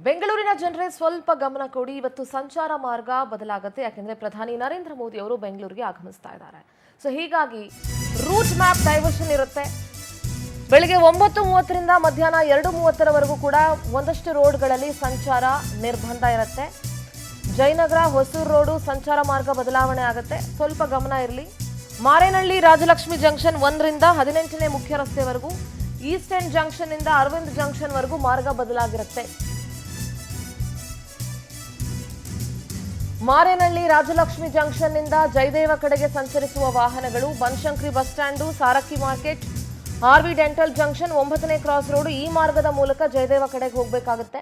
ಬೆಂಗಳೂರಿನ ಜನರೇ ಸ್ವಲ್ಪ ಗಮನ ಕೊಡಿ. ಇವತ್ತು ಸಂಚಾರ ಮಾರ್ಗ ಬದಲಾಗುತ್ತೆ, ಯಾಕೆಂದ್ರೆ ಪ್ರಧಾನಿ ನರೇಂದ್ರ ಮೋದಿ ಅವರು ಬೆಂಗಳೂರಿಗೆ ಆಗಮಿಸ್ತಾ ಇದ್ದಾರೆ. ಸೊ ಹೀಗಾಗಿ ರೂಟ್ ಮ್ಯಾಪ್ ಡೈವರ್ಷನ್ ಇರುತ್ತೆ. ಬೆಳಗ್ಗೆ 9:30ರಿಂದ ಮಧ್ಯಾಹ್ನ 2:30ರವರೆಗೂ ಕೂಡ ಒಂದಷ್ಟು ರೋಡ್ಗಳಲ್ಲಿ ಸಂಚಾರ ನಿರ್ಬಂಧ ಇರುತ್ತೆ. ಜಯನಗರ ಹೊಸೂರು ರೋಡು ಸಂಚಾರ ಮಾರ್ಗ ಬದಲಾವಣೆ ಆಗುತ್ತೆ, ಸ್ವಲ್ಪ ಗಮನ ಇರಲಿ. ಮಾರೇನಹಳ್ಳಿ ರಾಜಲಕ್ಷ್ಮಿ ಜಂಕ್ಷನ್ 1ರಿಂದ 18ನೇ ಮುಖ್ಯ ರಸ್ತೆವರೆಗೂ, ಈಸ್ಟ್ ಎಂಡ್ ಜಂಕ್ಷನ್ ಇಂದ ಅರವಿಂದ್ ಜಂಕ್ಷನ್ ವರೆಗೂ ಮಾರ್ಗ ಬದಲಾಗಿರುತ್ತೆ. ಮಾರೇನಹಳ್ಳಿ ರಾಜಲಕ್ಷ್ಮಿ ಜಂಕ್ಷನ್ ನಿಂದ ಜಯದೇವ ಕಡೆಗೆ ಸಂಚರಿಸುವ ವಾಹನಗಳು Banashankari bus stand, Sarakki market, RV dental junction, 9ನೇ ಕ್ರಾಸ್ ರೋಡ್ ಈ ಮಾರ್ಗದ ಮೂಲಕ ಜಯದೇವ ಕಡೆಗೆ ಹೋಗಬೇಕಾಗುತ್ತೆ.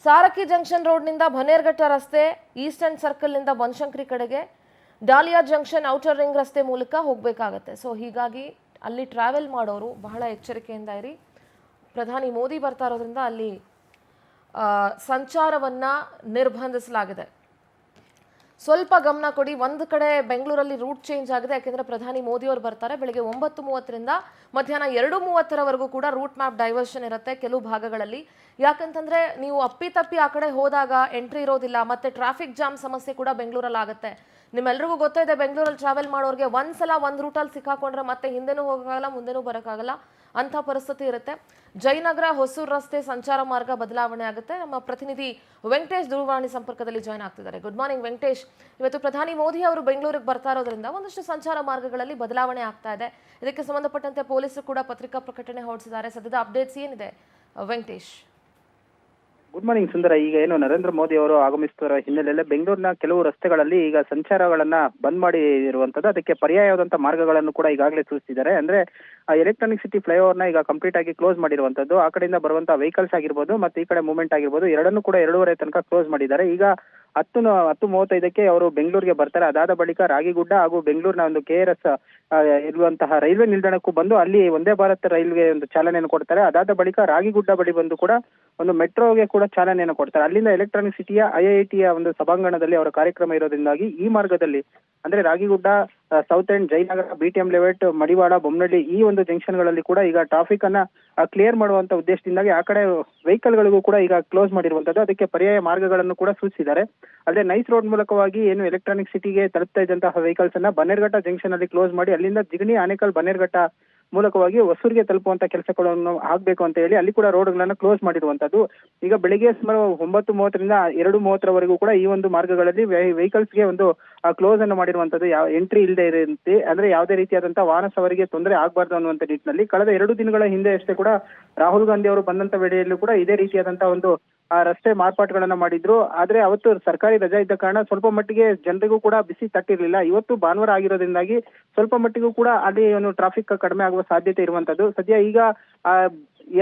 ಸಾರಕ್ಕಿ ಜಂಕ್ಷನ್ ರೋಡ್ನಿಂದ ಬನ್ನೇರ್ಘಟ್ಟ ರಸ್ತೆ, ಈಸ್ಟ್ ಎಂಡ್ ಸರ್ಕಲ್ ನಿಂದ ಬನಶಂಕರಿ ಕಡೆಗೆ, ಡಾಲಿಯಾ ಜಂಕ್ಷನ್ ಔಟರ್ ರಿಂಗ್ ರಸ್ತೆ ಮೂಲಕ ಹೋಗಬೇಕಾಗುತ್ತೆ. ಸೊ ಹೀಗಾಗಿ ಅಲ್ಲಿ ಟ್ರಾವೆಲ್ ಮಾಡೋರು ಬಹಳ ಎಚ್ಚರಿಕೆಯಿಂದ ಇರಿ. ಪ್ರಧಾನಿ ಮೋದಿ ಬರ್ತಾ ಇರೋದ್ರಿಂದ ಅಲ್ಲಿ ಸಂಚಾರವನ್ನು ನಿರ್ಬಂಧಿಸಲಾಗಿದೆ. ಸ್ವಲ್ಪ ಗಮನ ಕೊಡಿ. ಒಂದು ಕಡೆ ಬೆಂಗಳೂರಲ್ಲಿ ರೂಟ್ ಚೇಂಜ್ ಆಗಿದೆ, ಯಾಕೆಂದರೆ ಪ್ರಧಾನಿ ಮೋದಿ ಅವರು ಬರ್ತಾರೆ. ಬೆಳಗ್ಗೆ 9:30ರಿಂದ ಮಧ್ಯಾಹ್ನ 2:30ರವರೆಗೂ ಕೂಡ ರೂಟ್ ಮ್ಯಾಪ್ ಡೈವರ್ಷನ್ ಇರುತ್ತೆ ಕೆಲವು ಭಾಗಗಳಲ್ಲಿ. ಯಾಕಂತಂದರೆ ನೀವು ಅಪ್ಪಿತಪ್ಪಿ ಆ ಕಡೆ ಹೋದಾಗ ಎಂಟ್ರಿ ಇರೋದಿಲ್ಲ, ಮತ್ತು ಟ್ರಾಫಿಕ್ ಜಾಮ್ ಸಮಸ್ಯೆ ಕೂಡ ಬೆಂಗಳೂರಲ್ಲಿ ಆಗುತ್ತೆ. ನಿಮ್ಮೆಲ್ಲರಿಗೂ ಗೊತ್ತಿದೆ, ಬೆಂಗಳೂರಲ್ಲಿ ಟ್ರಾವೆಲ್ ಮಾಡೋರಿಗೆ ಒಂದ್ಸಲ ಒಂದು ರೂಟಲ್ಲಿ ಸಿಕ್ಕಾಕೊಂಡ್ರೆ ಮತ್ತೆ ಹಿಂದೆನೂ ಹೋಗೋಕ್ಕಾಗಲ್ಲ, ಮುಂದೆನೂ ಬರೋಕ್ಕಾಗಲ್ಲ, ಅಂಥ ಪರಿಸ್ಥಿತಿ ಇರುತ್ತೆ. ಜಯನಗರ ಹೊಸೂರು ರಸ್ತೆ ಸಂಚಾರ ಮಾರ್ಗ ಬದಲಾವಣೆ ಆಗುತ್ತೆ. ನಮ್ಮ ಪ್ರತಿನಿಧಿ ವೆಂಕಟೇಶ್ ದೂರವಾಣಿ ಸಂಪರ್ಕದಲ್ಲಿ ಜಾಯ್ನ್ ಆಗ್ತಿದ್ದಾರೆ. Good morning Venkatesh. ಇವತ್ತು ಪ್ರಧಾನಿ ಮೋದಿ ಅವರು ಬೆಂಗಳೂರಿಗೆ ಬರ್ತಾ ಇರೋದ್ರಿಂದ ಒಂದಷ್ಟು ಸಂಚಾರ ಮಾರ್ಗಗಳಲ್ಲಿ ಬದಲಾವಣೆ ಆಗ್ತಾ ಇದೆ. ಇದಕ್ಕೆ ಸಂಬಂಧಪಟ್ಟಂತೆ ಪೊಲೀಸರು ಕೂಡ ಪತ್ರಿಕಾ ಪ್ರಕಟಣೆ ಹೊರಡಿಸಿದ್ದಾರೆ. ಸದ್ಯದ ಅಪ್ಡೇಟ್ಸ್ ಏನಿದೆ ವೆಂಕಟೇಶ್? ಗುಡ್ ಮಾರ್ನಿಂಗ್ ಸುಂದರ. ಈಗ ಏನು ನರೇಂದ್ರ ಮೋದಿ ಅವರು ಆಗಮಿಸುತ್ತಿರೋ ಹಿನ್ನೆಲೆಯಲ್ಲಿ ಬೆಂಗಳೂರಿನ ಕೆಲವು ರಸ್ತೆಗಳಲ್ಲಿ ಈಗ ಸಂಚಾರಗಳನ್ನ ಬಂದ್ ಮಾಡಿ ಇರುವಂತದ್ದು. ಅದಕ್ಕೆ ಪರ್ಯಾಯವಾದಂತಹ ಮಾರ್ಗಗಳನ್ನು ಕೂಡ ಈಗಾಗಲೇ ಸೂಚಿಸಿದ್ದಾರೆ. ಅಂದ್ರೆ ಎಲೆಕ್ಟ್ರಾನಿಕ್ ಸಿಟಿ ಫ್ಲೈಓವರ್ ನ ಈಗ ಕಂಪ್ಲೀಟ್ ಆಗಿ ಕ್ಲೋಸ್ ಮಾಡಿರುವಂತದ್ದು. ಆ ಕಡೆಯಿಂದ ಬರುವಂತಹ ವೆಹಿಕಲ್ಸ್ ಆಗಿರ್ಬೋದು ಮತ್ತೆ ಈ ಕಡೆ ಮೂವ್ಮೆಂಟ್ ಆಗಿರ್ಬೋದು, ಎರಡನ್ನೂ ಕೂಡ 2:30 ತನಕ ಕ್ಲೋಸ್ ಮಾಡಿದ್ದಾರೆ. ಈಗ 10:35ಕ್ಕೆ ಅವರು ಬೆಂಗಳೂರಿಗೆ ಬರ್ತಾರೆ. ಅದಾದ ಬಳಿಕ ರಾಗಿಗುಡ್ಡ ಹಾಗೂ ಬೆಂಗಳೂರಿನ ಒಂದು KRS ಇರುವಂತಹ ರೈಲ್ವೆ ನಿಲ್ದಾಣಕ್ಕೂ ಬಂದು ಅಲ್ಲಿ ವಂದೇ ಭಾರತ್ ರೈಲ್ವೆ ಒಂದು ಚಾಲನೆಯನ್ನು ಕೊಡ್ತಾರೆ. ಅದಾದ ಬಳಿಕ ರಾಗಿಗುಡ್ಡ ಬಳಿ ಬಂದು ಕೂಡ ಒಂದು ಮೆಟ್ರೋಗೆ ಕೂಡ ಚಾಲನೆಯನ್ನು ಕೊಡ್ತಾರೆ. ಅಲ್ಲಿಂದ ಎಲೆಕ್ಟ್ರಾನಿಕ್ ಸಿಟಿಯ IITಯ ಒಂದು ಸಭಾಂಗಣದಲ್ಲಿ ಅವರ ಕಾರ್ಯಕ್ರಮ ಇರೋದ್ರಿಂದಾಗಿ ಈ ಮಾರ್ಗದಲ್ಲಿ ಅಂದ್ರೆ Ragigudda, south end, Jayanagar, BTM layout, Madiwala, Bommanahalli ಈ ಒಂದು ಜಂಕ್ಷನ್ ಗಳಲ್ಲಿ ಕೂಡ ಈಗ ಟ್ರಾಫಿಕ್ ಅನ್ನ ಕ್ಲಿಯರ್ ಮಾಡುವಂತ ಉದ್ದೇಶದಿಂದಾಗಿ ಆ ಕಡೆ ವೆಹಿಕಲ್ ಗಳಿಗೂ ಕೂಡ ಈಗ ಕ್ಲೋಸ್ ಮಾಡಿರುವಂತದ್ದು. ಅದಕ್ಕೆ ಪರ್ಯಾಯ ಮಾರ್ಗಗಳನ್ನು ಕೂಡ ಸೂಚಿಸಿದ್ದಾರೆ. ಅಲ್ಲದೆ ನೈಸ್ ರೋಡ್ ಮೂಲಕವಾಗಿ ಏನು ಎಲೆಕ್ಟ್ರಾನಿಕ್ ಸಿಟಿಗೆ ತಲುಪ್ತಾ ಇದ್ದಂತಹ ವೆಹಿಕಲ್ಸ್ ಅನ್ನ ಬನ್ನೇರ್ಘಟ್ಟ ಜಂಕ್ಷನ್ ಅಲ್ಲಿ ಕ್ಲೋಸ್ ಮಾಡಿ ಅಲ್ಲಿಂದ ಜಿಗಣಿ, ಆನೇಕಲ್, ಬನ್ನೇರ್ಘಟ್ಟ ಮೂಲಕವಾಗಿ ಹೊಸೂರಿಗೆ ತಲುಪುವಂತ ಕೆಲಸಗಳನ್ನು ಆಗ್ಬೇಕು ಅಂತ ಹೇಳಿ ಅಲ್ಲಿ ಕೂಡ ರೋಡ್ಗಳನ್ನ ಕ್ಲೋಸ್ ಮಾಡಿರುವಂತದ್ದು. ಈಗ ಬೆಳಿಗ್ಗೆ ಸುಮಾರು 9:30ರಿಂದ 2:30ರವರೆಗೂ ಕೂಡ ಈ ಒಂದು ಮಾರ್ಗಗಳಲ್ಲಿ ವೆಹಿಕಲ್ಸ್ಗೆ ಒಂದು ಕ್ಲೋಸ್ ಅನ್ನು ಮಾಡಿರುವಂತದ್ದು. ಯಾವ ಎಂಟ್ರಿ ಇಲ್ಲದೆ ಇರುತ್ತೆ, ಅಂದ್ರೆ ಯಾವುದೇ ರೀತಿಯಾದಂತಹ ವಾಹನ ಸವಾರಿಗೆ ತೊಂದರೆ ಆಗಬಾರ್ದು ಅನ್ನುವಂತ ನಿಟ್ಟಿನಲ್ಲಿ ಕಳೆದ 2 ದಿನಗಳ ಹಿಂದೆ ಅಷ್ಟೇ ಕೂಡ ರಾಹುಲ್ ಗಾಂಧಿ ಅವರು ಬಂದಂತ ವೇಳೆಯಲ್ಲೂ ಕೂಡ ಇದೇ ರೀತಿಯಾದಂತಹ ಒಂದು ರಸ್ತೆ ಮಾರ್ಪಾಟುಗಳನ್ನ ಮಾಡಿದ್ರು. ಆದ್ರೆ ಅವತ್ತು ಸರ್ಕಾರಿ ರಜಾ ಇದ್ದ ಕಾರಣ ಸ್ವಲ್ಪ ಮಟ್ಟಿಗೆ ಜನರಿಗೂ ಕೂಡ ಬಿಸಿ ತಟ್ಟಿರ್ಲಿಲ್ಲ. ಇವತ್ತು ಭಾನುವಾರ ಆಗಿರೋದ್ರಿಂದಾಗಿ ಸ್ವಲ್ಪ ಮಟ್ಟಿಗೂ ಕೂಡ ಅಲ್ಲಿ ಒಂದು ಟ್ರಾಫಿಕ್ ಕಡಿಮೆ ಆಗುವ ಸಾಧ್ಯತೆ ಇರುವಂತದ್ದು. ಸದ್ಯ ಈಗ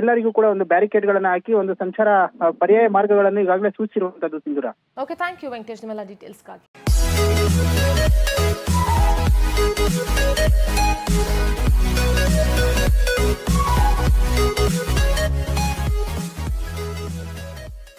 ಎಲ್ಲರಿಗೂ ಕೂಡ ಒಂದು ಬ್ಯಾರಿಕೇಡ್ ಗಳನ್ನ ಹಾಕಿ ಒಂದು ಸಂಚಾರ ಪರ್ಯಾಯ ಮಾರ್ಗಗಳನ್ನು ಈಗಾಗಲೇ ಸೂಚಿಸಿರುವಂತದ್ದು. ಸಿಂಧೂರ. ಓಕೆ, ಥ್ಯಾಂಕ್ ಯು ವೆಂಕಟೇಶ್ ನಿಮ್ಮೆಲ್ಲ ಡೀಟೇಲ್ಸ್ಗಾಗಿ.